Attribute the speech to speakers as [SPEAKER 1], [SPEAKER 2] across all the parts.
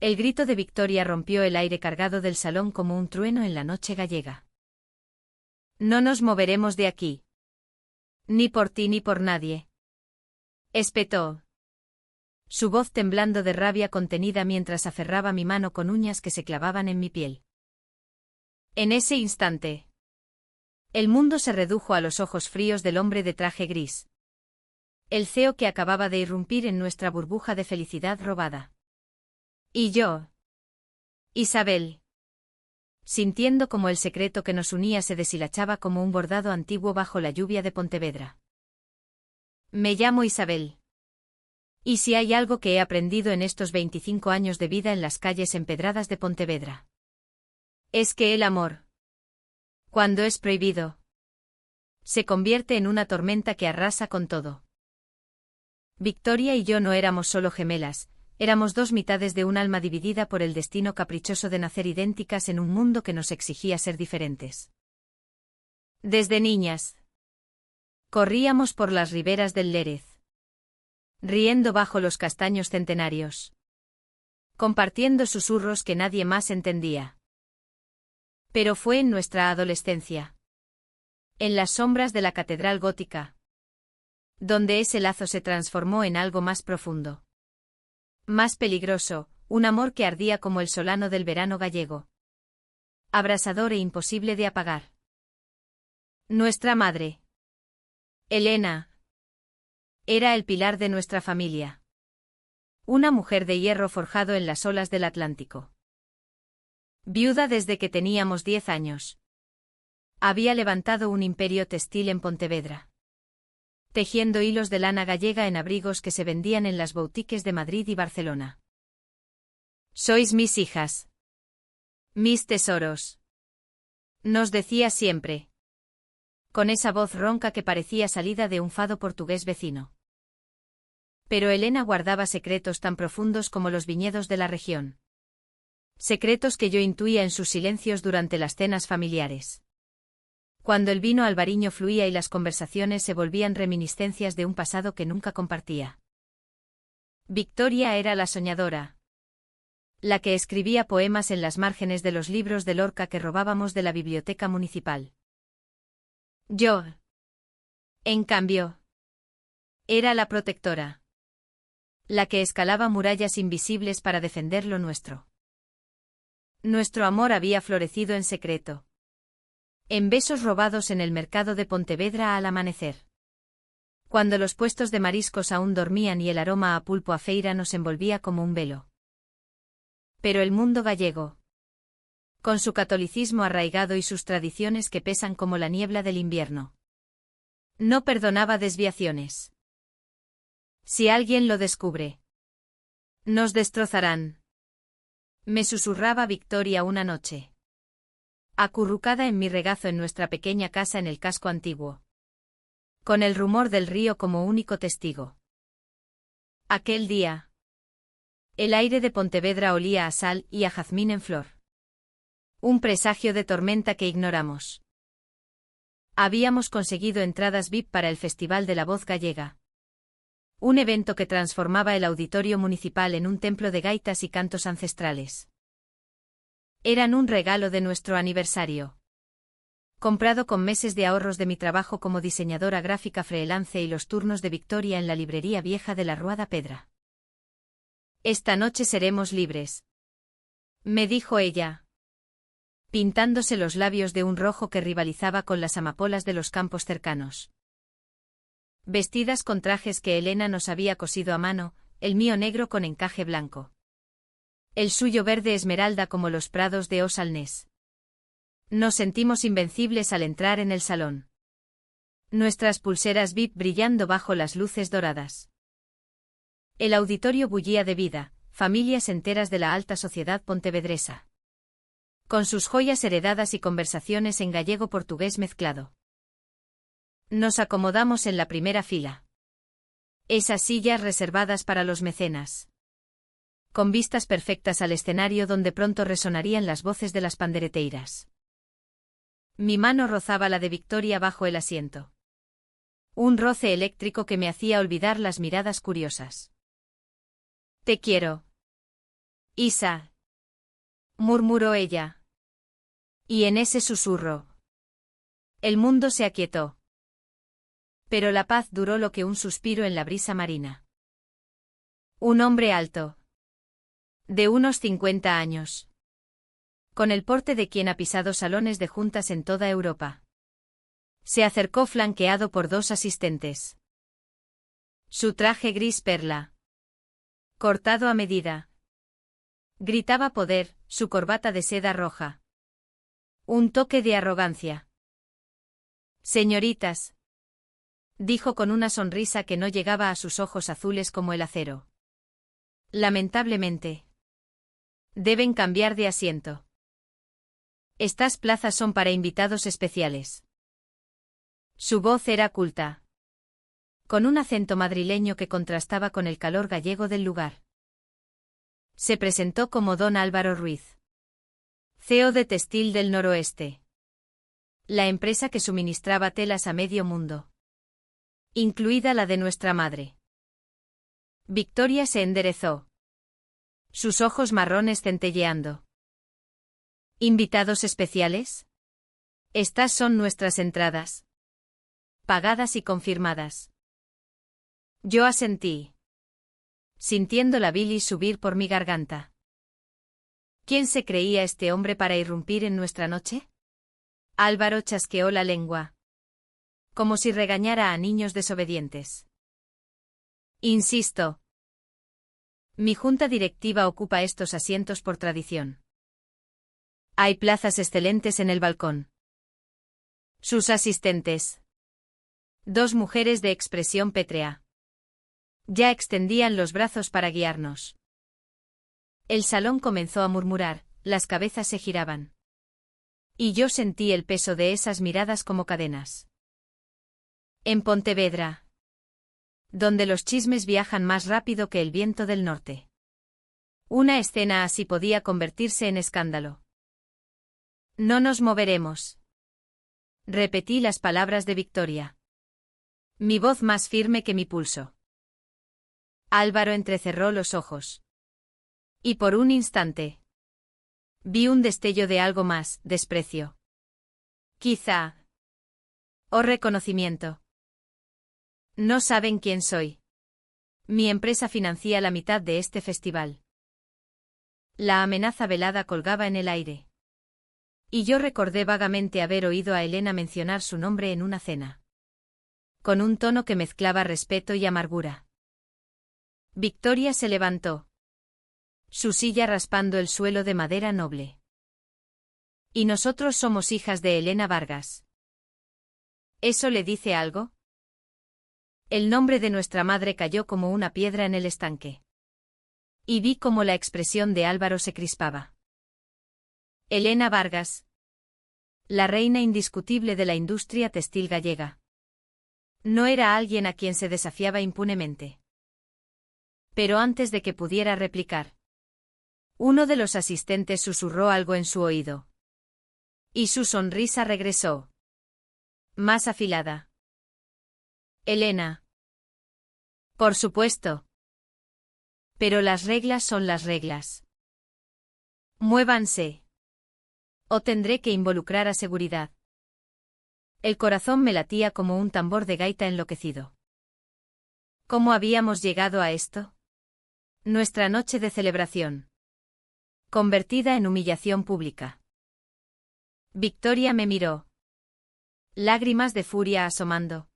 [SPEAKER 1] El grito de victoria rompió el aire cargado del salón como un trueno en la noche gallega. No nos moveremos de aquí. Ni por ti ni por nadie. Espetó. Su voz temblando de rabia contenida mientras aferraba mi mano con uñas que se clavaban en mi piel. En ese instante, el mundo se redujo a los ojos fríos del hombre de traje gris. El CEO que acababa de irrumpir en nuestra burbuja de felicidad robada. Y yo, Isabel, sintiendo como el secreto que nos unía se deshilachaba como un bordado antiguo bajo la lluvia de Pontevedra. Me llamo Isabel. Y si hay algo que he aprendido en estos 25 años de vida en las calles empedradas de Pontevedra, es que el amor, cuando es prohibido, se convierte en una tormenta que arrasa con todo. Victoria y yo no éramos solo gemelas, éramos dos mitades de un alma dividida por el destino caprichoso de nacer idénticas en un mundo que nos exigía ser diferentes. Desde niñas, corríamos por las riberas del Lérez, riendo bajo los castaños centenarios, compartiendo susurros que nadie más entendía. Pero fue en nuestra adolescencia, en las sombras de la catedral gótica, donde ese lazo se transformó en algo más profundo. Más peligroso, un amor que ardía como el solano del verano gallego. Abrasador e imposible de apagar. Nuestra madre, Elena, era el pilar de nuestra familia. Una mujer de hierro forjado en las olas del Atlántico. Viuda desde que teníamos 10 años. Había levantado un imperio textil en Pontevedra, tejiendo hilos de lana gallega en abrigos que se vendían en las boutiques de Madrid y Barcelona. Sois mis hijas. Mis tesoros. Nos decía siempre, con esa voz ronca que parecía salida de un fado portugués vecino. Pero Elena guardaba secretos tan profundos como los viñedos de la región. Secretos que yo intuía en sus silencios durante las cenas familiares. Cuando el vino albariño fluía y las conversaciones se volvían reminiscencias de un pasado que nunca compartía. Victoria era la soñadora, la que escribía poemas en las márgenes de los libros de Lorca que robábamos de la biblioteca municipal. Yo, en cambio, era la protectora, la que escalaba murallas invisibles para defender lo nuestro. Nuestro amor había florecido en secreto, en besos robados en el mercado de Pontevedra al amanecer. Cuando los puestos de mariscos aún dormían y el aroma a pulpo a feira nos envolvía como un velo. Pero el mundo gallego, con su catolicismo arraigado y sus tradiciones que pesan como la niebla del invierno, no perdonaba desviaciones. Si alguien lo descubre, nos destrozarán, me susurraba Victoria una noche, acurrucada en mi regazo en nuestra pequeña casa en el casco antiguo, con el rumor del río como único testigo. Aquel día, el aire de Pontevedra olía a sal y a jazmín en flor. Un presagio de tormenta que ignoramos. Habíamos conseguido entradas VIP para el Festival de la Voz Gallega. Un evento que transformaba el auditorio municipal en un templo de gaitas y cantos ancestrales. Eran un regalo de nuestro aniversario, comprado con meses de ahorros de mi trabajo como diseñadora gráfica freelance y los turnos de Victoria en la librería vieja de la Ruada Pedra. Esta noche seremos libres, me dijo ella, pintándose los labios de un rojo que rivalizaba con las amapolas de los campos cercanos. Vestidas con trajes que Elena nos había cosido a mano, el mío negro con encaje blanco, el suyo verde esmeralda como los prados de Osalnés. Nos sentimos invencibles al entrar en el salón. Nuestras pulseras VIP brillando bajo las luces doradas. El auditorio bullía de vida, familias enteras de la alta sociedad pontevedresa, con sus joyas heredadas y conversaciones en gallego-portugués mezclado. Nos acomodamos en la primera fila. Esas sillas reservadas para los mecenas, con vistas perfectas al escenario donde pronto resonarían las voces de las pandereteiras. Mi mano rozaba la de Victoria bajo el asiento. Un roce eléctrico que me hacía olvidar las miradas curiosas. Te quiero, Isa, murmuró ella. Y en ese susurro, el mundo se aquietó. Pero la paz duró lo que un suspiro en la brisa marina. Un hombre alto, de unos 50 años, con el porte de quien ha pisado salones de juntas en toda Europa, se acercó flanqueado por dos asistentes. Su traje gris perla, cortado a medida, gritaba poder, su corbata de seda roja. Un toque de arrogancia. Señoritas, dijo con una sonrisa que no llegaba a sus ojos azules como el acero. Lamentablemente, deben cambiar de asiento. Estas plazas son para invitados especiales. Su voz era culta, con un acento madrileño que contrastaba con el calor gallego del lugar. Se presentó como don Álvaro Ruiz, CEO de Textil del Noroeste, la empresa que suministraba telas a medio mundo, incluida la de nuestra madre. Victoria se enderezó, sus ojos marrones centelleando. ¿Invitados especiales? Estas son nuestras entradas, pagadas y confirmadas. Yo asentí, sintiendo la bilis subir por mi garganta. ¿Quién se creía este hombre para irrumpir en nuestra noche? Álvaro chasqueó la lengua, como si regañara a niños desobedientes. Insisto. Mi junta directiva ocupa estos asientos por tradición. Hay plazas excelentes en el balcón. Sus asistentes, dos mujeres de expresión pétrea, ya extendían los brazos para guiarnos. El salón comenzó a murmurar, las cabezas se giraban. Y yo sentí el peso de esas miradas como cadenas. En Pontevedra, donde los chismes viajan más rápido que el viento del norte, una escena así podía convertirse en escándalo. No nos moveremos. Repetí las palabras de Victoria, mi voz más firme que mi pulso. Álvaro entrecerró los ojos. Y por un instante vi un destello de algo más, desprecio. Quizá. O reconocimiento. No saben quién soy. Mi empresa financia la mitad de este festival. La amenaza velada colgaba en el aire. Y yo recordé vagamente haber oído a Elena mencionar su nombre en una cena, con un tono que mezclaba respeto y amargura. Victoria se levantó, su silla raspando el suelo de madera noble. Y nosotros somos hijas de Elena Vargas. ¿Eso le dice algo? El nombre de nuestra madre cayó como una piedra en el estanque. Y vi cómo la expresión de Álvaro se crispaba. Elena Vargas, la reina indiscutible de la industria textil gallega. No era alguien a quien se desafiaba impunemente. Pero antes de que pudiera replicar, uno de los asistentes susurró algo en su oído. Y su sonrisa regresó, más afilada. Elena. Por supuesto. Pero las reglas son las reglas. Muévanse. O tendré que involucrar a seguridad. El corazón me latía como un tambor de gaita enloquecido. ¿Cómo habíamos llegado a esto? Nuestra noche de celebración, convertida en humillación pública. Victoria me miró, lágrimas de furia asomando.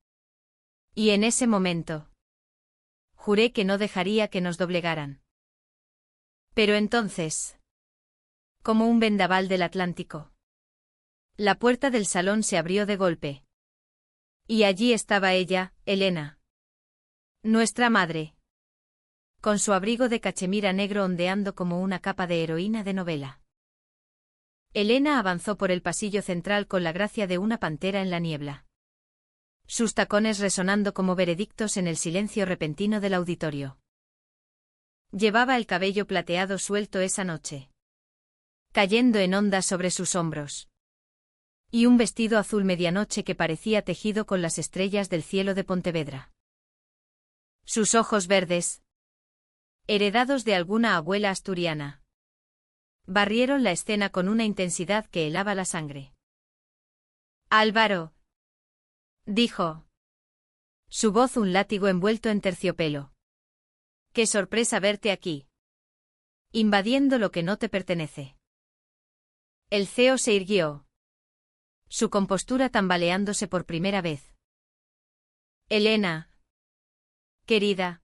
[SPEAKER 1] Y en ese momento, juré que no dejaría que nos doblegaran. Pero entonces, como un vendaval del Atlántico, la puerta del salón se abrió de golpe. Y allí estaba ella, Elena, nuestra madre, con su abrigo de cachemira negro ondeando como una capa de heroína de novela. Elena avanzó por el pasillo central con la gracia de una pantera en la niebla, sus tacones resonando como veredictos en el silencio repentino del auditorio. Llevaba el cabello plateado suelto esa noche, cayendo en ondas sobre sus hombros, y un vestido azul medianoche que parecía tejido con las estrellas del cielo de Pontevedra. Sus ojos verdes, heredados de alguna abuela asturiana, Barrieron la escena con una intensidad que helaba la sangre. Álvaro, dijo. Su voz un látigo envuelto en terciopelo. Qué sorpresa verte aquí. Invadiendo lo que no te pertenece. El CEO se irguió. Su compostura tambaleándose por primera vez. Elena. Querida.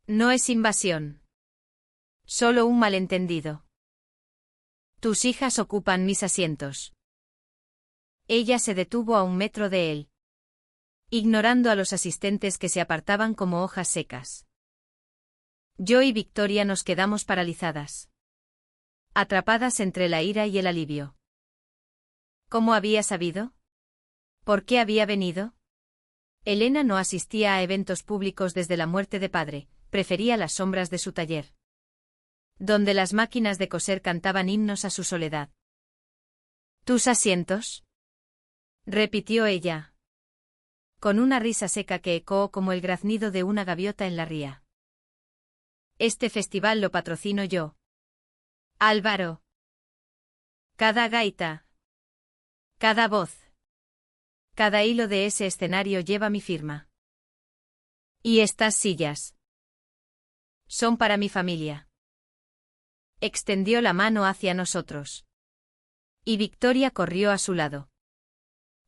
[SPEAKER 1] No es invasión. Solo un malentendido. Tus hijas ocupan mis asientos. Ella se detuvo a 1 metro de él, ignorando a los asistentes que se apartaban como hojas secas. Yo y Victoria nos quedamos paralizadas, atrapadas entre la ira y el alivio. ¿Cómo había sabido? ¿Por qué había venido? Elena no asistía a eventos públicos desde la muerte de padre, prefería las sombras de su taller, donde las máquinas de coser cantaban himnos a su soledad. ¿Tus asientos?, repitió ella, con una risa seca que ecoó como el graznido de una gaviota en la ría. Este festival lo patrocino yo. Álvaro. Cada gaita, cada voz, cada hilo de ese escenario lleva mi firma. Y estas sillas son para mi familia. Extendió la mano hacia nosotros. Y Victoria corrió a su lado,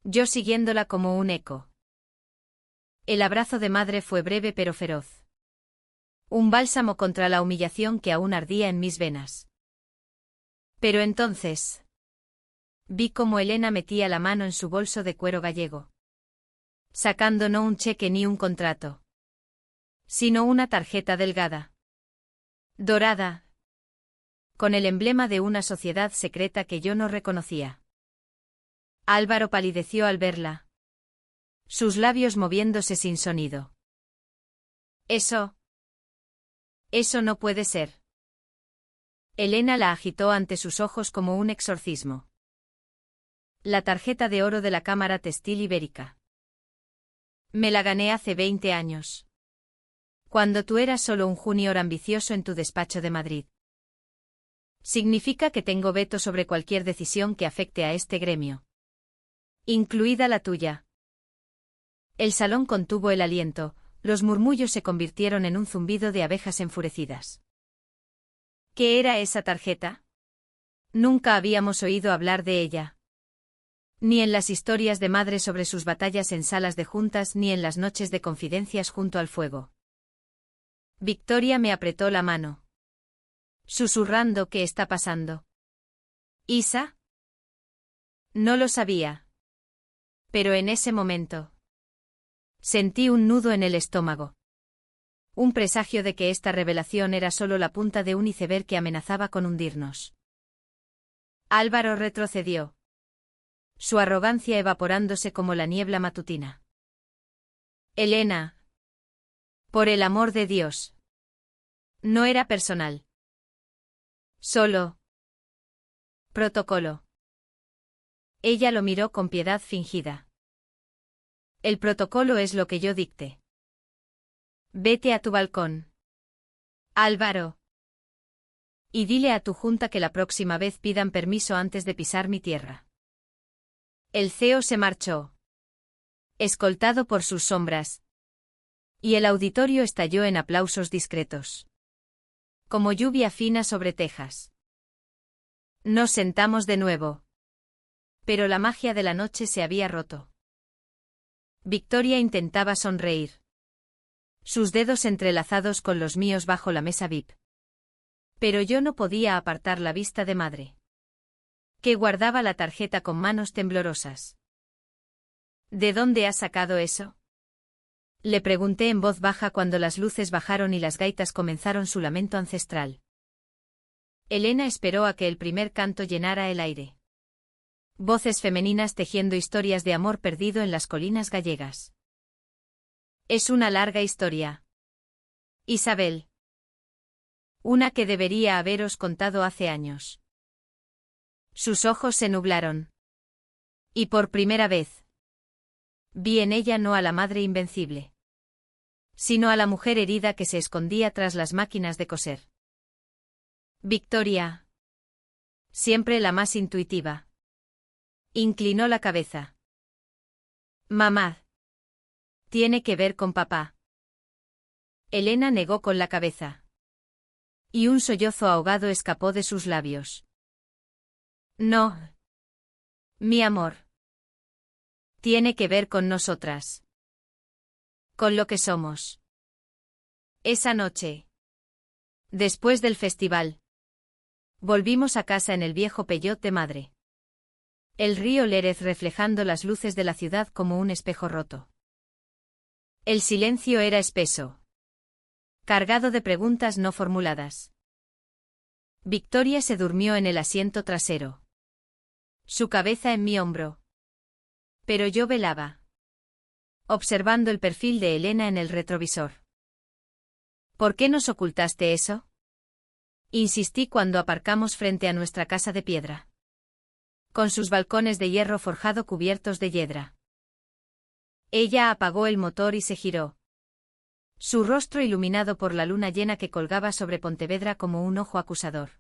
[SPEAKER 1] yo siguiéndola como un eco. El abrazo de madre fue breve pero feroz. Un bálsamo contra la humillación que aún ardía en mis venas. Pero entonces vi cómo Elena metía la mano en su bolso de cuero gallego, sacando no un cheque ni un contrato, sino una tarjeta delgada, dorada, con el emblema de una sociedad secreta que yo no reconocía. Álvaro palideció al verla, sus labios moviéndose sin sonido. Eso no puede ser. Elena la agitó ante sus ojos como un exorcismo. La tarjeta de oro de la Cámara Textil Ibérica. Me la gané hace 20 años. Cuando tú eras solo un junior ambicioso en tu despacho de Madrid. Significa que tengo veto sobre cualquier decisión que afecte a este gremio, incluida la tuya. El salón contuvo el aliento, los murmullos se convirtieron en un zumbido de abejas enfurecidas. ¿Qué era esa tarjeta? Nunca habíamos oído hablar de ella. Ni en las historias de madre sobre sus batallas en salas de juntas ni en las noches de confidencias junto al fuego. Victoria me apretó la mano, susurrando ¿qué está pasando? ¿Isa? No lo sabía. Pero en ese momento sentí un nudo en el estómago. Un presagio de que esta revelación era solo la punta de un iceberg que amenazaba con hundirnos. Álvaro retrocedió, su arrogancia evaporándose como la niebla matutina. Elena. Por el amor de Dios. No era personal. Solo protocolo. Ella lo miró con piedad fingida. El protocolo es lo que yo dicte. Vete a tu balcón, Álvaro. Y dile a tu junta que la próxima vez pidan permiso antes de pisar mi tierra. El CEO se marchó, escoltado por sus sombras, y el auditorio estalló en aplausos discretos, como lluvia fina sobre tejas. Nos sentamos de nuevo. Pero la magia de la noche se había roto. Victoria intentaba sonreír, sus dedos entrelazados con los míos bajo la mesa VIP. Pero yo no podía apartar la vista de madre, que guardaba la tarjeta con manos temblorosas. ¿De dónde has sacado eso?, le pregunté en voz baja cuando las luces bajaron y las gaitas comenzaron su lamento ancestral. Elena esperó a que el primer canto llenara el aire. Voces femeninas tejiendo historias de amor perdido en las colinas gallegas. Es una larga historia, Isabel. Una que debería haberos contado hace años. Sus ojos se nublaron. Y por primera vez vi en ella no a la madre invencible, sino a la mujer herida que se escondía tras las máquinas de coser. Victoria, Siempre la más intuitiva. Inclinó la cabeza. Mamá. Tiene que ver con papá. Elena negó con la cabeza. Y un sollozo ahogado escapó de sus labios. No. Mi amor. Tiene que ver con nosotras. Con lo que somos. Esa noche. Después del festival. Volvimos a casa en el viejo Peugeot de madre. El río Lérez reflejando las luces de la ciudad como un espejo roto. El silencio era espeso. Cargado de preguntas no formuladas. Victoria se durmió en el asiento trasero. Su cabeza en mi hombro. Pero yo velaba. Observando el perfil de Elena en el retrovisor. ¿Por qué nos ocultaste eso? Insistí cuando aparcamos frente a nuestra casa de piedra. Con sus balcones de hierro forjado cubiertos de hiedra. Ella apagó el motor y se giró. Su rostro iluminado por la luna llena que colgaba sobre Pontevedra como un ojo acusador.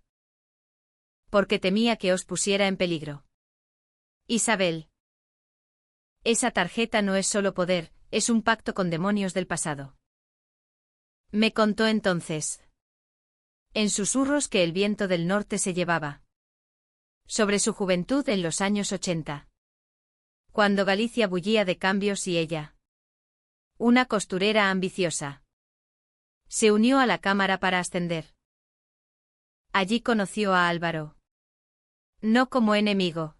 [SPEAKER 1] Porque temía que os pusiera en peligro. Isabel. Esa tarjeta no es solo poder, es un pacto con demonios del pasado. Me contó entonces. En susurros que el viento del norte se llevaba. Sobre su juventud en los años 80. Cuando Galicia bullía de cambios y ella. Una costurera ambiciosa. Se unió a la cámara para ascender. Allí conoció a Álvaro. No como enemigo.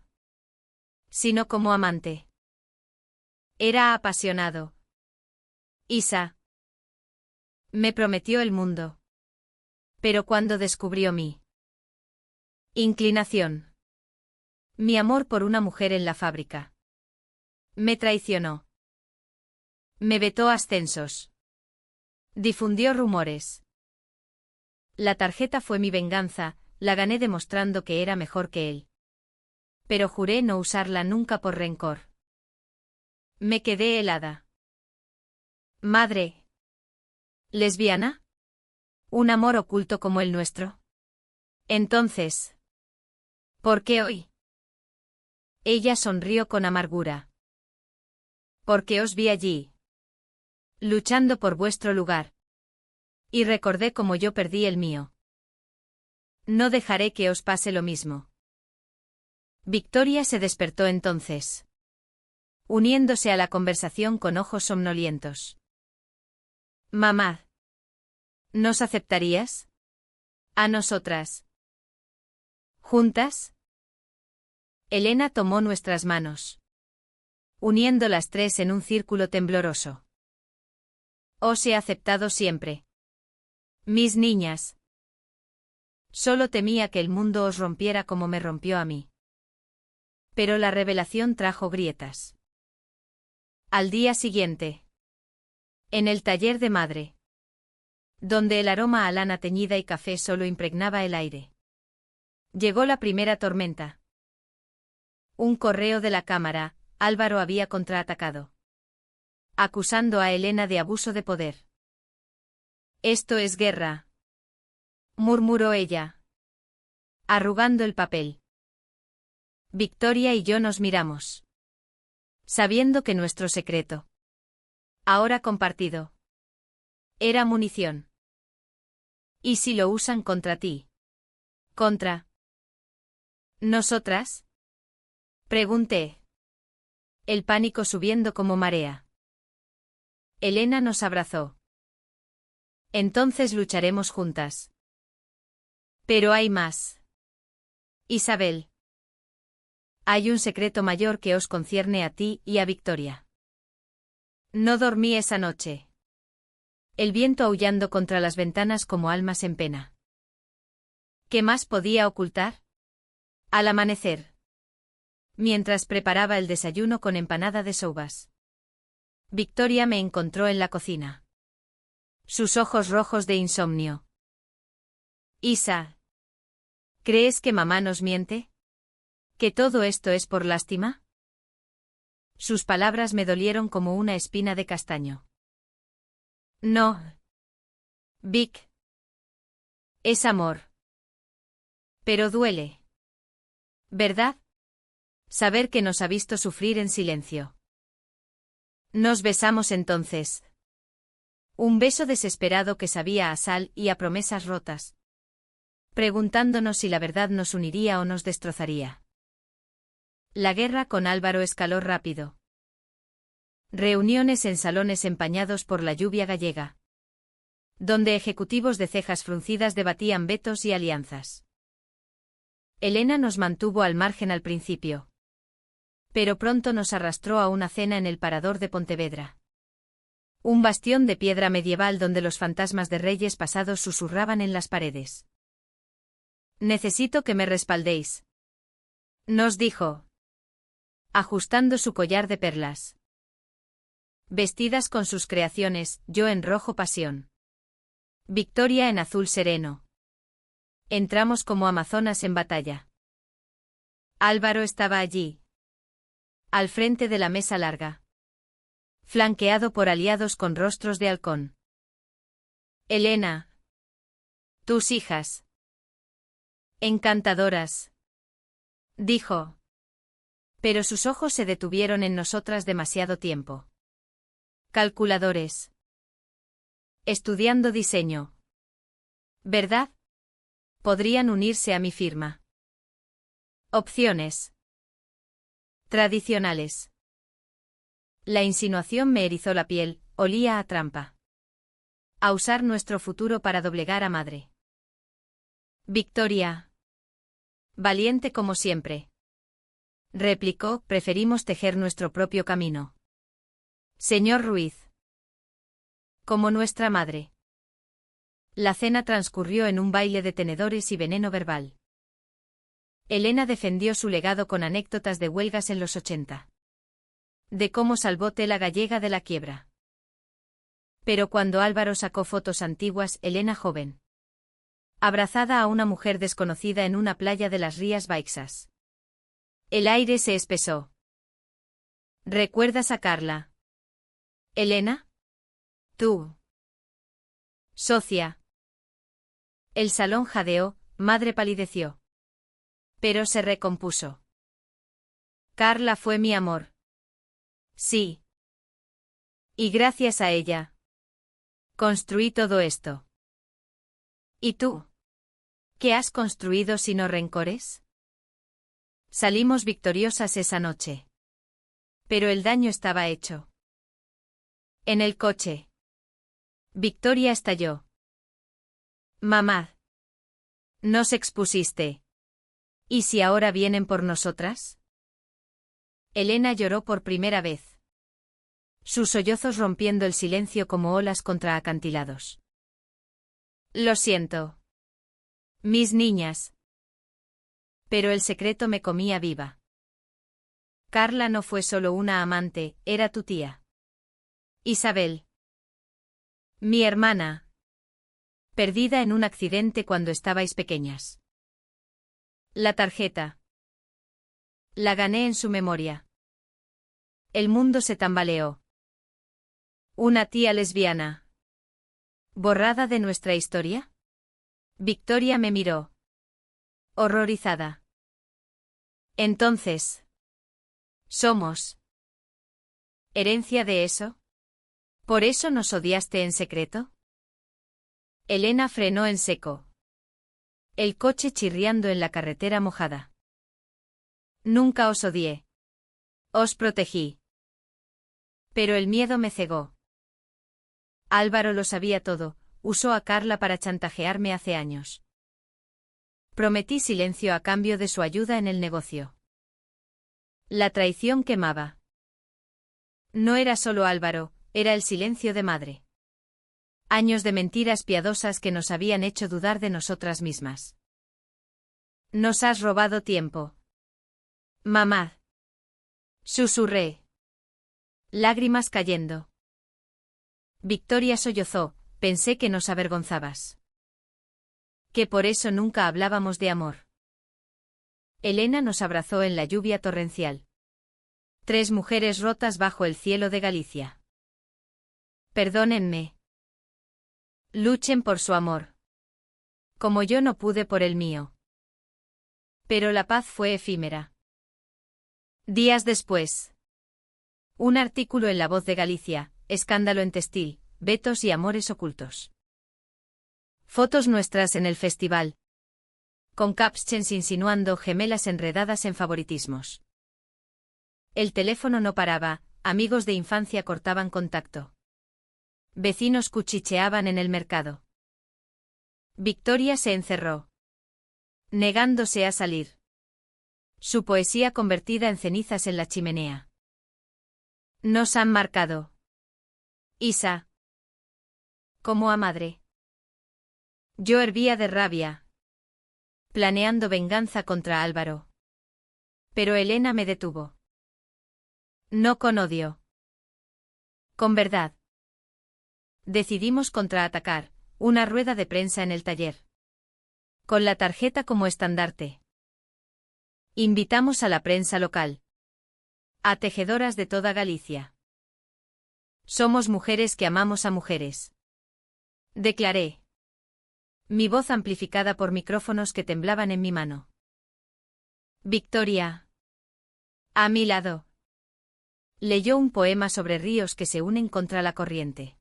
[SPEAKER 1] Sino como amante. Era apasionado. Isa. Me prometió el mundo. Pero cuando descubrió mi inclinación. Mi amor por una mujer en la fábrica. Me traicionó. Me vetó ascensos. Difundió rumores. La tarjeta fue mi venganza, la gané demostrando que era mejor que él. Pero juré no usarla nunca por rencor. Me quedé helada. Madre. ¿Lesbiana? ¿Un amor oculto como el nuestro? Entonces. ¿Por qué hoy? Ella sonrió con amargura. Porque os vi allí. Luchando por vuestro lugar. Y recordé cómo yo perdí el mío. No dejaré que os pase lo mismo. Victoria se despertó entonces. Uniéndose a la conversación con ojos somnolientos. Mamá. ¿Nos aceptarías? A nosotras. ¿Juntas? Elena tomó nuestras manos. Uniendo las tres en un círculo tembloroso. Os he aceptado siempre. Mis niñas. Solo temía que el mundo os rompiera como me rompió a mí. Pero la revelación trajo grietas. Al día siguiente. En el taller de madre. Donde el aroma a lana teñida y café solo impregnaba el aire. Llegó la primera tormenta. Un correo de la cámara, Álvaro había contraatacado. Acusando a Elena de abuso de poder. Esto es guerra. Murmuró ella. Arrugando el papel. Victoria y yo nos miramos. Sabiendo que nuestro secreto. Ahora compartido. Era munición. ¿Y si lo usan contra ti? ¿Contra nosotras? Pregunté. El pánico subiendo como marea. Elena nos abrazó. Entonces lucharemos juntas. Pero hay más. Isabel. Hay un secreto mayor que os concierne a ti y a Victoria. No dormí esa noche. El viento aullando contra las ventanas como almas en pena. ¿Qué más podía ocultar? Al amanecer. Mientras preparaba el desayuno con empanada de soubas. Victoria me encontró en la cocina. Sus ojos rojos de insomnio. Isa. ¿Crees que mamá nos miente? ¿Que todo esto es por lástima? Sus palabras me dolieron como una espina de castaño. No. Vic. Es amor. Pero duele. ¿Verdad? Saber que nos ha visto sufrir en silencio. Nos besamos entonces. Un beso desesperado que sabía a sal y a promesas rotas. Preguntándonos si la verdad nos uniría o nos destrozaría. La guerra con Álvaro escaló rápido. Reuniones en salones empañados por la lluvia gallega, donde ejecutivos de cejas fruncidas debatían vetos y alianzas. Elena nos mantuvo al margen al principio. Pero pronto nos arrastró a una cena en el Parador de Pontevedra. Un bastión de piedra medieval donde los fantasmas de reyes pasados susurraban en las paredes. Necesito que me respaldéis, nos dijo, ajustando su collar de perlas. Vestidas con sus creaciones, yo en rojo pasión. Victoria en azul sereno. Entramos como amazonas en batalla. Álvaro estaba allí, al frente de la mesa larga, flanqueado por aliados con rostros de halcón. Elena. Tus hijas. Encantadoras, dijo. Pero sus ojos se detuvieron en nosotras demasiado tiempo. Calculadores. Estudiando diseño. ¿Verdad? Podrían unirse a mi firma. Opciones. Tradicionales. La insinuación me erizó la piel, olía a trampa. A usar nuestro futuro para doblegar a madre. Victoria. Valiente como siempre. Replicó, preferimos tejer nuestro propio camino. Señor Ruiz. Como nuestra madre. La cena transcurrió en un baile de tenedores y veneno verbal. Elena defendió su legado con anécdotas de huelgas en los 80. De cómo salvó tela gallega de la quiebra. Pero cuando Álvaro sacó fotos antiguas, Elena joven, abrazada a una mujer desconocida en una playa de las Rías Baixas. El aire se espesó. ¿Recuerdas a Carla? ¿Elena? Tú. Socia. El salón jadeó, madre palideció. Pero se recompuso. Carla fue mi amor. Sí. Y gracias a ella construí todo esto. ¿Y tú? ¿Qué has construido sino rencores? Salimos victoriosas esa noche. Pero el daño estaba hecho. En el coche. Victoria estalló. Mamá. Nos expusiste. ¿Y si ahora vienen por nosotras? Elena lloró por primera vez. Sus sollozos rompiendo el silencio como olas contra acantilados. Lo siento. Mis niñas. Pero el secreto me comía viva. Carla no fue solo una amante, era tu tía. Isabel. Mi hermana. Perdida en un accidente cuando estabais pequeñas. La tarjeta. La gané en su memoria. El mundo se tambaleó. Una tía lesbiana. ¿Borrada de nuestra historia? Victoria me miró. Horrorizada. Entonces. Somos. ¿Herencia de eso? ¿Por eso nos odiaste en secreto? Elena frenó en seco. El coche chirriando en la carretera mojada. Nunca os odié. Os protegí. Pero el miedo me cegó. Álvaro lo sabía todo, usó a Carla para chantajearme hace años. Prometí silencio a cambio de su ayuda en el negocio. La traición quemaba. No era solo Álvaro, era el silencio de madre. Años de mentiras piadosas que nos habían hecho dudar de nosotras mismas. Nos has robado tiempo. Mamá. Susurré. Lágrimas cayendo. Victoria sollozó, pensé que nos avergonzabas. Que por eso nunca hablábamos de amor. Elena nos abrazó en la lluvia torrencial. 3 mujeres rotas bajo el cielo de Galicia. Perdónenme. Luchen por su amor. Como yo no pude por el mío. Pero la paz fue efímera. Días después. Un artículo en La Voz de Galicia, escándalo en textil, vetos y amores ocultos. Fotos nuestras en el festival. Con captions insinuando gemelas enredadas en favoritismos. El teléfono no paraba, amigos de infancia cortaban contacto. Vecinos cuchicheaban en el mercado. Victoria se encerró, negándose a salir. Su poesía convertida en cenizas en la chimenea. Nos han marcado. Isa. Como a madre. Yo hervía de rabia, planeando venganza contra Álvaro. Pero Elena me detuvo. No con odio. Con verdad. Decidimos contraatacar, una rueda de prensa en el taller. Con la tarjeta como estandarte. Invitamos a la prensa local. A tejedoras de toda Galicia. Somos mujeres que amamos a mujeres. Declaré. Mi voz amplificada por micrófonos que temblaban en mi mano. Victoria. A mi lado. Leyó un poema sobre ríos que se unen contra la corriente.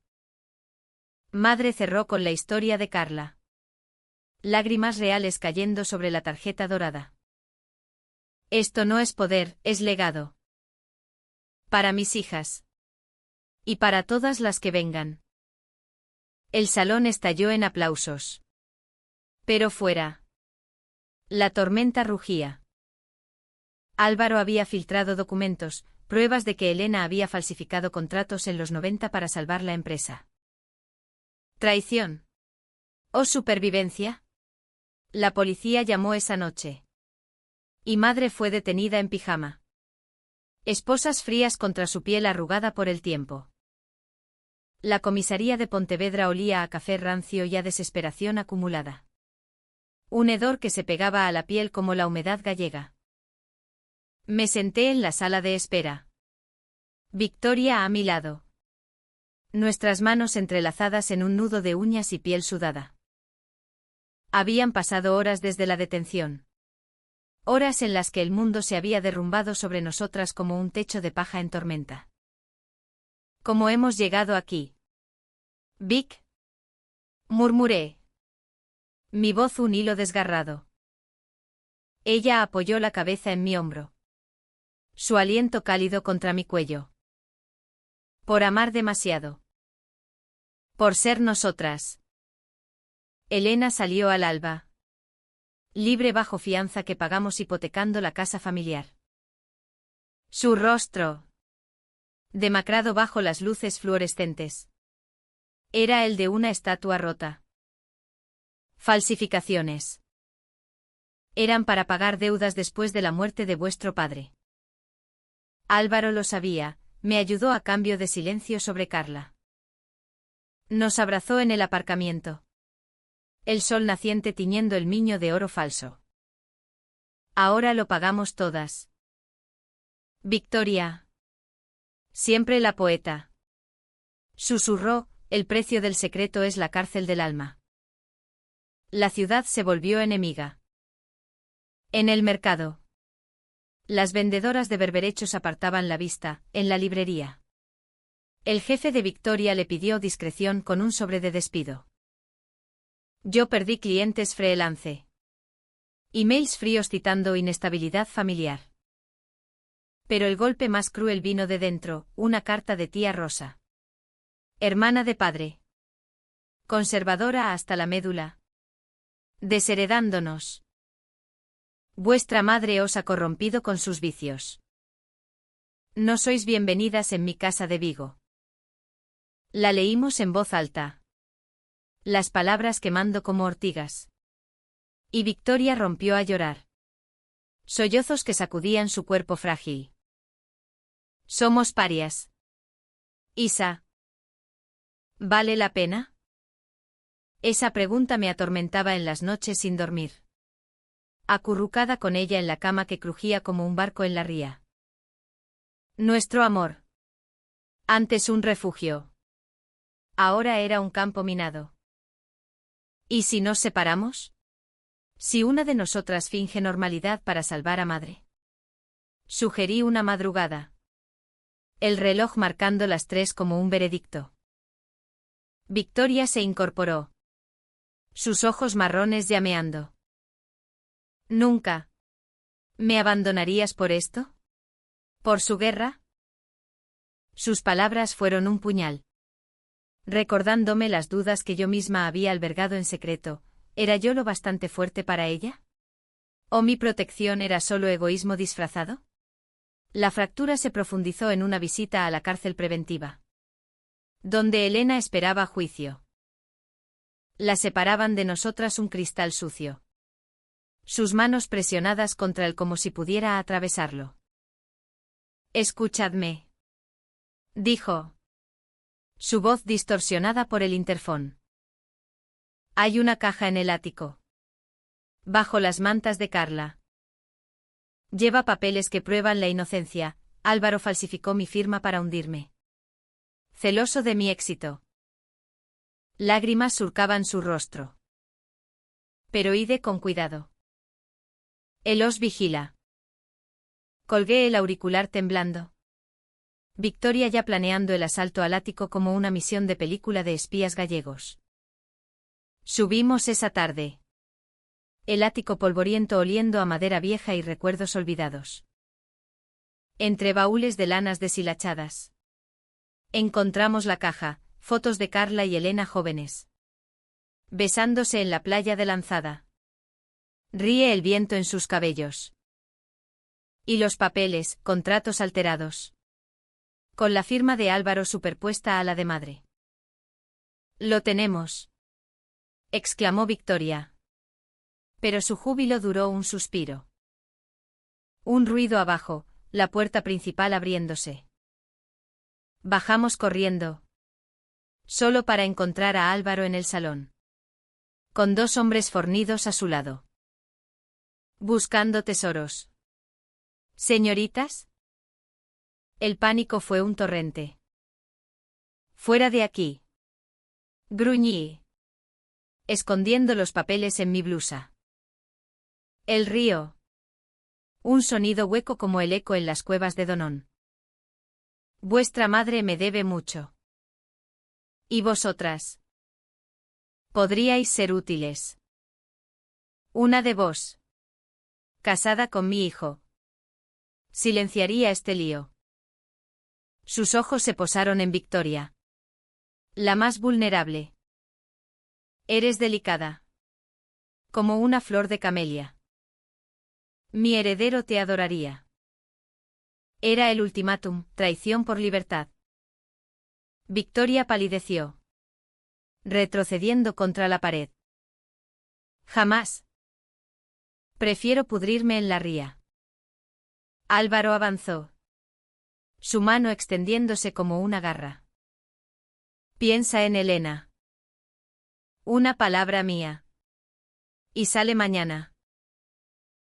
[SPEAKER 1] Madre cerró con la historia de Carla. Lágrimas reales cayendo sobre la tarjeta dorada. Esto no es poder, es legado. Para mis hijas. Y para todas las que vengan. El salón estalló en aplausos. Pero fuera. La tormenta rugía. Álvaro había filtrado documentos, pruebas de que Elena había falsificado contratos en los 90 para salvar la empresa. ¿Traición? ¿O supervivencia? La policía llamó esa noche. Y madre fue detenida en pijama. Esposas frías contra su piel arrugada por el tiempo. La comisaría de Pontevedra olía a café rancio y a desesperación acumulada. Un hedor que se pegaba a la piel como la humedad gallega. Me senté en la sala de espera. Victoria a mi lado. Nuestras manos entrelazadas en un nudo de uñas y piel sudada. Habían pasado horas desde la detención. Horas en las que el mundo se había derrumbado sobre nosotras como un techo de paja en tormenta. ¿Cómo hemos llegado aquí? Vic. Murmuré. Mi voz un hilo desgarrado. Ella apoyó la cabeza en mi hombro. Su aliento cálido contra mi cuello. Por amar demasiado. Por ser nosotras. Elena salió al alba. Libre bajo fianza que pagamos hipotecando la casa familiar. Su rostro. Demacrado bajo las luces fluorescentes. Era el de una estatua rota. Falsificaciones. Eran para pagar deudas después de la muerte de vuestro padre. Álvaro lo sabía, me ayudó a cambio de silencio sobre Carla. Nos abrazó en el aparcamiento. El sol naciente tiñendo el miño de oro falso. Ahora lo pagamos todas. Victoria. Siempre la poeta. Susurró, el precio del secreto es la cárcel del alma. La ciudad se volvió enemiga. En el mercado. Las vendedoras de berberechos apartaban la vista, en la librería. El jefe de Victoria le pidió discreción con un sobre de despido. Yo perdí clientes freelance. Emails fríos citando inestabilidad familiar. Pero el golpe más cruel vino de dentro, una carta de tía Rosa. Hermana de padre. Conservadora hasta la médula. Desheredándonos. Vuestra madre os ha corrompido con sus vicios. No sois bienvenidas en mi casa de Vigo. La leímos en voz alta. Las palabras quemando como ortigas. Y Victoria rompió a llorar. Sollozos que sacudían su cuerpo frágil. Somos parias. Isa. ¿Vale la pena? Esa pregunta me atormentaba en las noches sin dormir. Acurrucada con ella en la cama que crujía como un barco en la ría. Nuestro amor. Antes un refugio. Ahora era un campo minado. ¿Y si nos separamos? Si una de nosotras finge normalidad para salvar a madre. Sugerí una madrugada. El reloj marcando las 3 como un veredicto. Victoria se incorporó. Sus ojos marrones llameando. Nunca. ¿Me abandonarías por esto? ¿Por su guerra? Sus palabras fueron un puñal. Recordándome las dudas que yo misma había albergado en secreto, ¿era yo lo bastante fuerte para ella? ¿O mi protección era solo egoísmo disfrazado? La fractura se profundizó en una visita a la cárcel preventiva, donde Elena esperaba juicio. La separaban de nosotras un cristal sucio. Sus manos presionadas contra él como si pudiera atravesarlo. Escuchadme, dijo. Su voz distorsionada por el interfón. Hay una caja en el ático. Bajo las mantas de Carla. Lleva papeles que prueban la inocencia. Álvaro falsificó mi firma para hundirme. Celoso de mi éxito. Lágrimas surcaban su rostro. Pero ide con cuidado. Él os vigila. Colgué el auricular temblando. Victoria ya planeando el asalto al ático como una misión de película de espías gallegos. Subimos esa tarde. El ático polvoriento oliendo a madera vieja y recuerdos olvidados. Entre baúles de lanas deshilachadas. Encontramos la caja, fotos de Carla y Elena jóvenes. Besándose en la playa de Lanzada. Ríe el viento en sus cabellos. Y los papeles, contratos alterados. Con la firma de Álvaro superpuesta a la de madre. Lo tenemos, exclamó Victoria. Pero su júbilo duró un suspiro. Un ruido abajo, la puerta principal abriéndose. Bajamos corriendo. Solo para encontrar a Álvaro en el salón. Con 2 hombres fornidos a su lado. Buscando tesoros. ¿Señoritas? El pánico fue un torrente. Fuera de aquí. Gruñí. Escondiendo los papeles en mi blusa. El río. Un sonido hueco como el eco en las cuevas de Donón. Vuestra madre me debe mucho. ¿Y vosotras? Podríais ser útiles. Una de vos. Casada con mi hijo. Silenciaría este lío. Sus ojos se posaron en Victoria. La más vulnerable. Eres delicada. Como una flor de camelia. Mi heredero te adoraría. Era el ultimátum, traición por libertad. Victoria palideció. Retrocediendo contra la pared. Jamás. Prefiero pudrirme en la ría. Álvaro avanzó. Su mano extendiéndose como una garra. Piensa en Elena. Una palabra mía. Y sale mañana.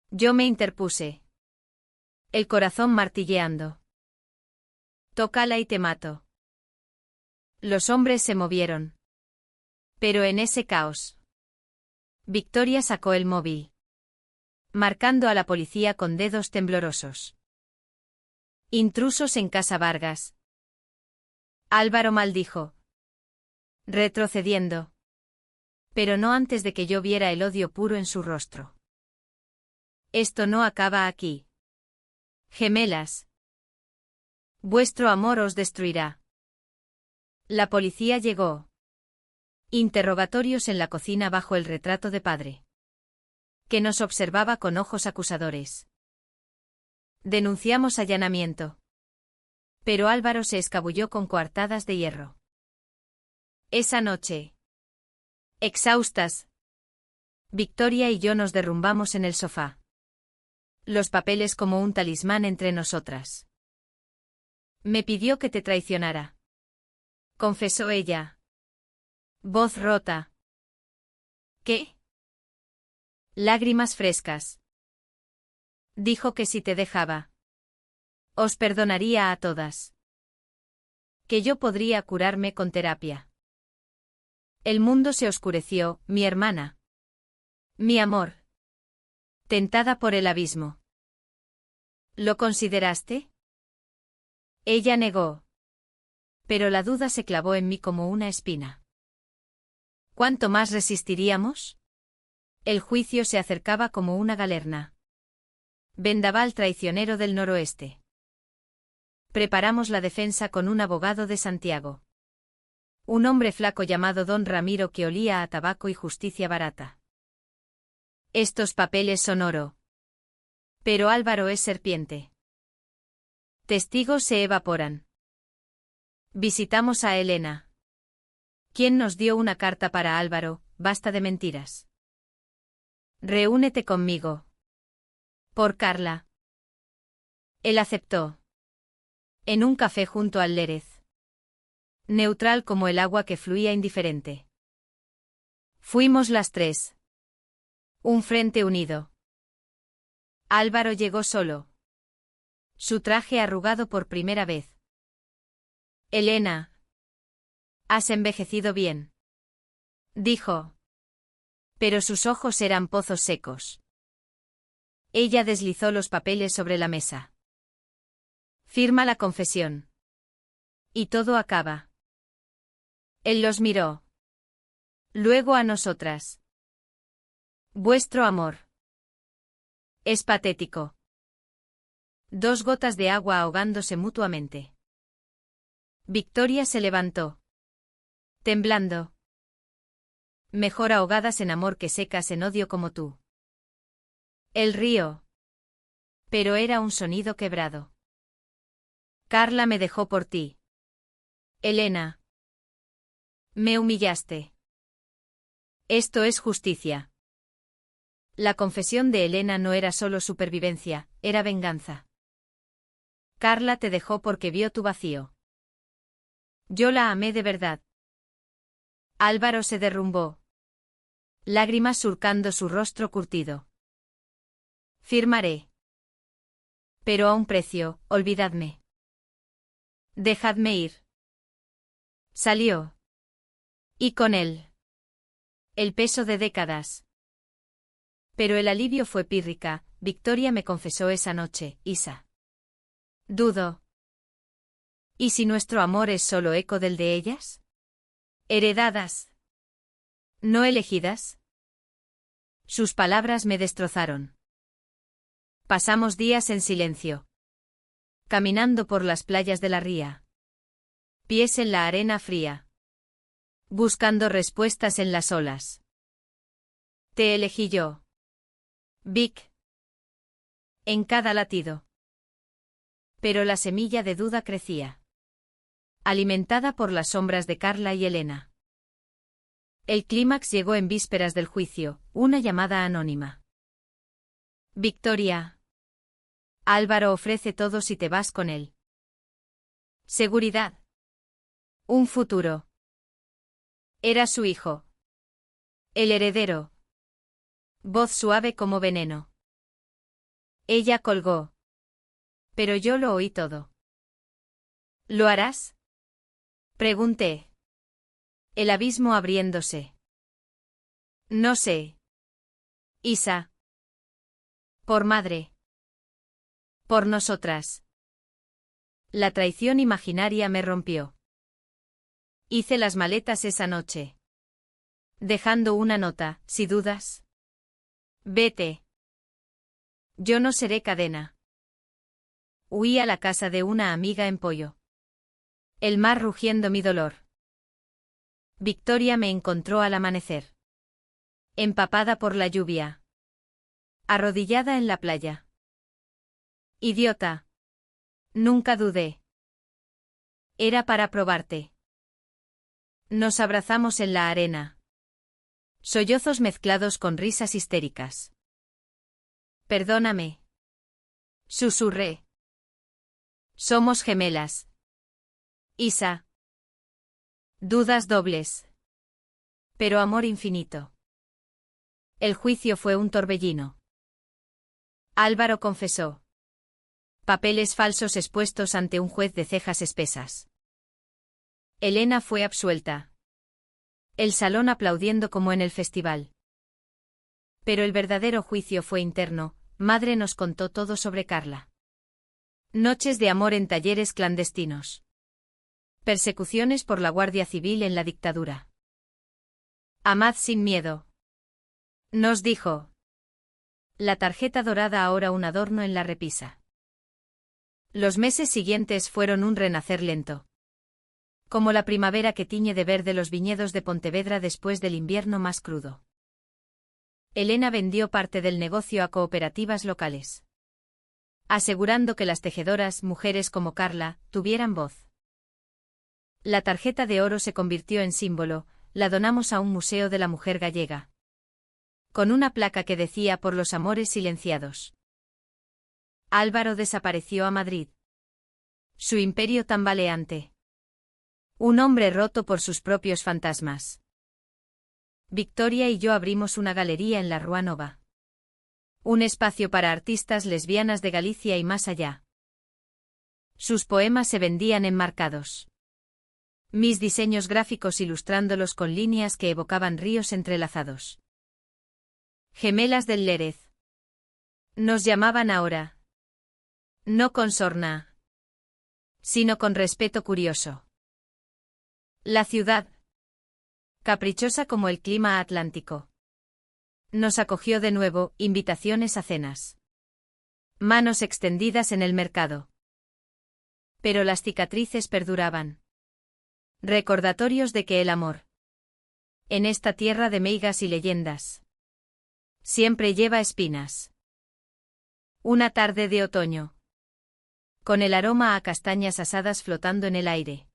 [SPEAKER 1] Yo me interpuse. El corazón martilleando. Tócala y te mato. Los hombres se movieron. Pero en ese caos. Victoria sacó el móvil. Marcando a la policía con dedos temblorosos. Intrusos en Casa Vargas. Álvaro maldijo. Retrocediendo. Pero no antes de que yo viera el odio puro en su rostro. Esto no acaba aquí. Gemelas. Vuestro amor os destruirá. La policía llegó. Interrogatorios en la cocina bajo el retrato de padre. Que nos observaba con ojos acusadores. Denunciamos allanamiento. Pero Álvaro se escabulló con coartadas de hierro. Esa noche. Exhaustas. Victoria y yo nos derrumbamos en el sofá. Los papeles como un talismán entre nosotras. Me pidió que te traicionara. Confesó ella. Voz rota. ¿Qué? Lágrimas frescas. Dijo que si te dejaba. Os perdonaría a todas. Que yo podría curarme con terapia. El mundo se oscureció, mi hermana. Mi amor. Tentada por el abismo. ¿Lo consideraste? Ella negó. Pero la duda se clavó en mí como una espina. ¿Cuánto más resistiríamos? El juicio se acercaba como una galerna. Vendaval traicionero del noroeste. Preparamos la defensa con un abogado de Santiago. Un hombre flaco llamado Don Ramiro que olía a tabaco y justicia barata. Estos papeles son oro. Pero Álvaro es serpiente. Testigos se evaporan. Visitamos a Elena. ¿Quién nos dio una carta para Álvaro? Basta de mentiras. Reúnete conmigo. Por Carla. Él aceptó. En un café junto al Lérez. Neutral como el agua que fluía indiferente. Fuimos las tres. Un frente unido. Álvaro llegó solo. Su traje arrugado por primera vez. Elena. Has envejecido bien. Dijo. Pero sus ojos eran pozos secos. Ella deslizó los papeles sobre la mesa. Firma la confesión. Y todo acaba. Él los miró. Luego a nosotras. Vuestro amor. Es patético. 2 gotas de agua ahogándose mutuamente. Victoria se levantó. Temblando. Mejor ahogadas en amor que secas en odio como tú. El río. Pero era un sonido quebrado. Carla me dejó por ti. Elena. Me humillaste. Esto es justicia. La confesión de Elena no era solo supervivencia, era venganza. Carla te dejó porque vio tu vacío. Yo la amé de verdad. Álvaro se derrumbó. Lágrimas surcando su rostro curtido. Firmaré. Pero a un precio, olvidadme. Dejadme ir. Salió. Y con él. El peso de décadas. Pero el alivio fue pírrica. Victoria me confesó esa noche, Isa. Dudo. ¿Y si nuestro amor es solo eco del de ellas? Heredadas. ¿No elegidas? Sus palabras me destrozaron. Pasamos días en silencio. Caminando por las playas de la ría. Pies en la arena fría. Buscando respuestas en las olas. Te elegí yo. Vic. En cada latido. Pero la semilla de duda crecía. Alimentada por las sombras de Carla y Elena. El clímax llegó en vísperas del juicio, una llamada anónima. Victoria. Álvaro ofrece todo si te vas con él. Seguridad. Un futuro. Era su hijo. El heredero. Voz suave como veneno. Ella colgó. Pero yo lo oí todo. ¿Lo harás? Pregunté. El abismo abriéndose. No sé. Isa. Por madre. Por nosotras. La traición imaginaria me rompió. Hice las maletas esa noche. Dejando una nota, si dudas. Vete. Yo no seré cadena. Huí a la casa de una amiga en Pollo. El mar rugiendo mi dolor. Victoria me encontró al amanecer. Empapada por la lluvia. Arrodillada en la playa. Idiota. Nunca dudé. Era para probarte. Nos abrazamos en la arena. Sollozos mezclados con risas histéricas. Perdóname. Susurré. Somos gemelas. Isa. Dudas dobles. Pero amor infinito. El juicio fue un torbellino. Álvaro confesó. Papeles falsos expuestos ante un juez de cejas espesas. Elena fue absuelta. El salón aplaudiendo como en el festival. Pero el verdadero juicio fue interno. Madre nos contó todo sobre Carla. Noches de amor en talleres clandestinos. Persecuciones por la Guardia Civil en la dictadura. Amad sin miedo. Nos dijo. La tarjeta dorada ahora un adorno en la repisa. Los meses siguientes fueron un renacer lento. Como la primavera que tiñe de verde los viñedos de Pontevedra después del invierno más crudo. Elena vendió parte del negocio a cooperativas locales, asegurando que las tejedoras, mujeres como Carla, tuvieran voz. La tarjeta de oro se convirtió en símbolo, la donamos a un museo de la mujer gallega, con una placa que decía por los amores silenciados. Álvaro desapareció a Madrid. Su imperio tambaleante. Un hombre roto por sus propios fantasmas. Victoria y yo abrimos una galería en la Rua Nova. Un espacio para artistas lesbianas de Galicia y más allá. Sus poemas se vendían enmarcados. Mis diseños gráficos ilustrándolos con líneas que evocaban ríos entrelazados. Gemelas del Lérez. Nos llamaban ahora. No con sorna, sino con respeto curioso. La ciudad, caprichosa como el clima atlántico, nos acogió de nuevo, invitaciones a cenas. Manos extendidas en el mercado. Pero las cicatrices perduraban. Recordatorios de que el amor, en esta tierra de meigas y leyendas, siempre lleva espinas. Una tarde de otoño, con el aroma a castañas asadas flotando en el aire,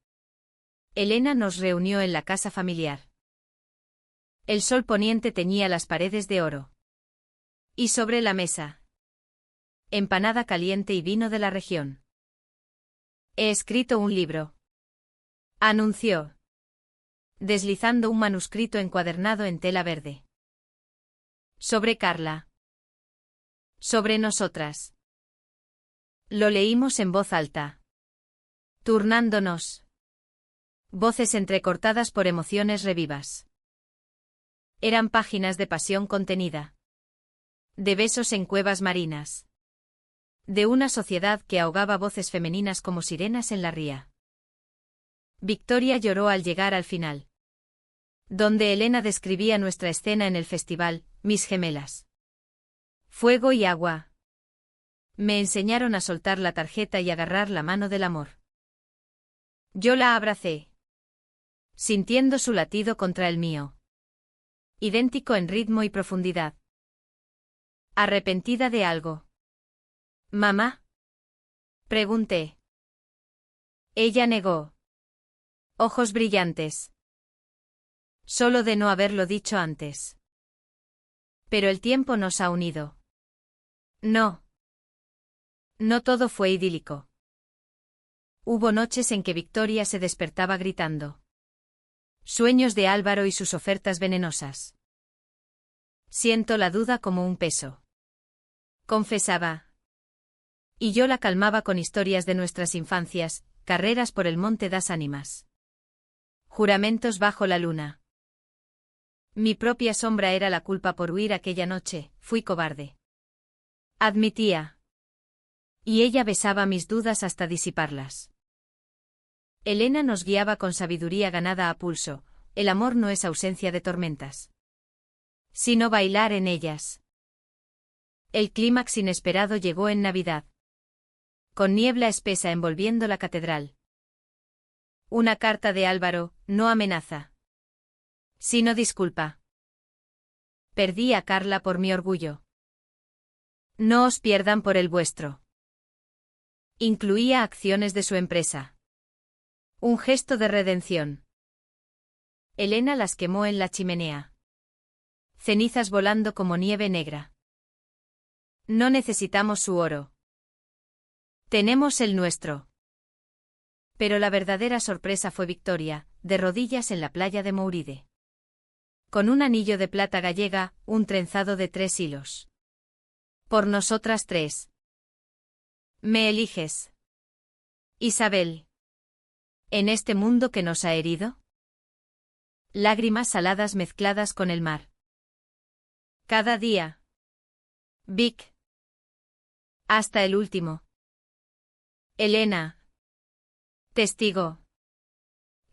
[SPEAKER 1] Elena nos reunió en la casa familiar. El sol poniente teñía las paredes de oro. Y sobre la mesa, empanada caliente y vino de la región. He escrito un libro, anunció, deslizando un manuscrito encuadernado en tela verde. Sobre Carla. Sobre nosotras. Lo leímos en voz alta, turnándonos. Voces entrecortadas por emociones revivas. Eran páginas de pasión contenida. De besos en cuevas marinas. De una sociedad que ahogaba voces femeninas como sirenas en la ría. Victoria lloró al llegar al final, donde Elena describía nuestra escena en el festival, Mis gemelas. Fuego y agua. Me enseñaron a soltar la tarjeta y agarrar la mano del amor. Yo la abracé, sintiendo su latido contra el mío. Idéntico en ritmo y profundidad. ¿Arrepentida de algo? ¿Mamá? Pregunté. Ella negó. Ojos brillantes. Solo de no haberlo dicho antes. Pero el tiempo nos ha unido. No. No todo fue idílico. Hubo noches en que Victoria se despertaba gritando. Sueños de Álvaro y sus ofertas venenosas. Siento la duda como un peso. Confesaba. Y yo la calmaba con historias de nuestras infancias, carreras por el monte das ánimas. Juramentos bajo la luna. Mi propia sombra era la culpa por huir aquella noche, fui cobarde. Admitía. Y ella besaba mis dudas hasta disiparlas. Elena nos guiaba con sabiduría ganada a pulso. El amor no es ausencia de tormentas, sino bailar en ellas. El clímax inesperado llegó en Navidad, con niebla espesa envolviendo la catedral. Una carta de Álvaro, no amenaza, sino disculpa. Perdí a Carla por mi orgullo. No os pierdan por el vuestro. Incluía acciones de su empresa. Un gesto de redención. Elena las quemó en la chimenea. Cenizas volando como nieve negra. No necesitamos su oro. Tenemos el nuestro. Pero la verdadera sorpresa fue Victoria, de rodillas en la playa de Mouride. Con un anillo de plata gallega, un trenzado de 3 hilos. Por nosotras 3. ¿Me eliges, Isabel, en este mundo que nos ha herido? Lágrimas saladas mezcladas con el mar. Cada día. Vic. Hasta el último. Elena. Testigo.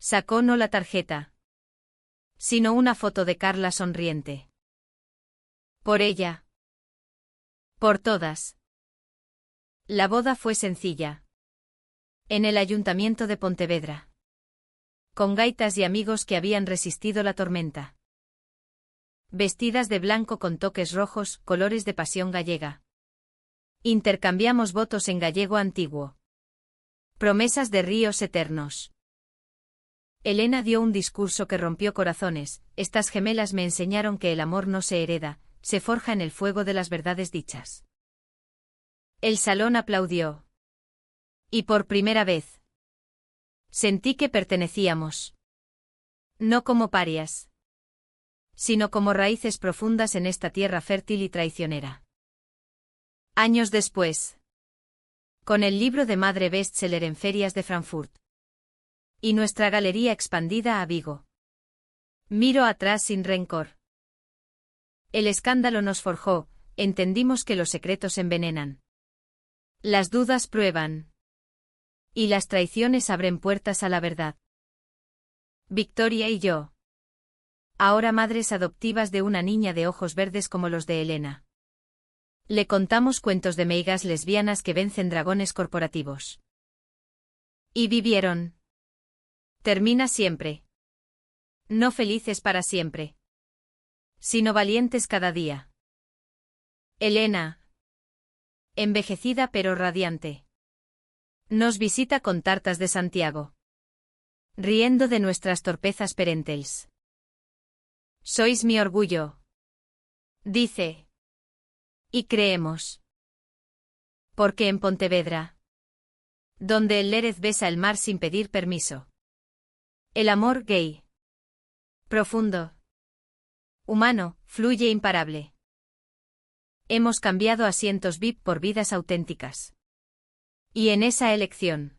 [SPEAKER 1] Sacó no la tarjeta, sino una foto de Carla sonriente. Por ella. Por todas. La boda fue sencilla. En el ayuntamiento de Pontevedra. Con gaitas y amigos que habían resistido la tormenta. Vestidas de blanco con toques rojos, colores de pasión gallega. Intercambiamos votos en gallego antiguo. Promesas de ríos eternos. Elena dio un discurso que rompió corazones. Estas gemelas me enseñaron que el amor no se hereda, se forja en el fuego de las verdades dichas. El salón aplaudió. Y por primera vez sentí que pertenecíamos. No como parias, sino como raíces profundas en esta tierra fértil y traicionera. Años después, con el libro de madre bestseller en ferias de Frankfurt. Y nuestra galería expandida a Vigo. Miro atrás sin rencor. El escándalo nos forjó, entendimos que los secretos envenenan. Las dudas prueban. Y las traiciones abren puertas a la verdad. Victoria y yo. Ahora madres adoptivas de una niña de ojos verdes como los de Elena. Le contamos cuentos de meigas lesbianas que vencen dragones corporativos. Y vivieron. Termina siempre. No felices para siempre. Sino valientes cada día. Elena. Envejecida pero radiante. Nos visita con tartas de Santiago. Riendo de nuestras torpezas perentels. Sois mi orgullo. Dice. Y creemos. Porque en Pontevedra. Donde el Lérez besa el mar sin pedir permiso. El amor gay. Profundo. Humano, fluye imparable. Hemos cambiado asientos VIP por vidas auténticas. Y en esa elección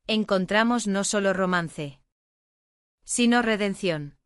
[SPEAKER 1] encontramos no solo romance, sino redención.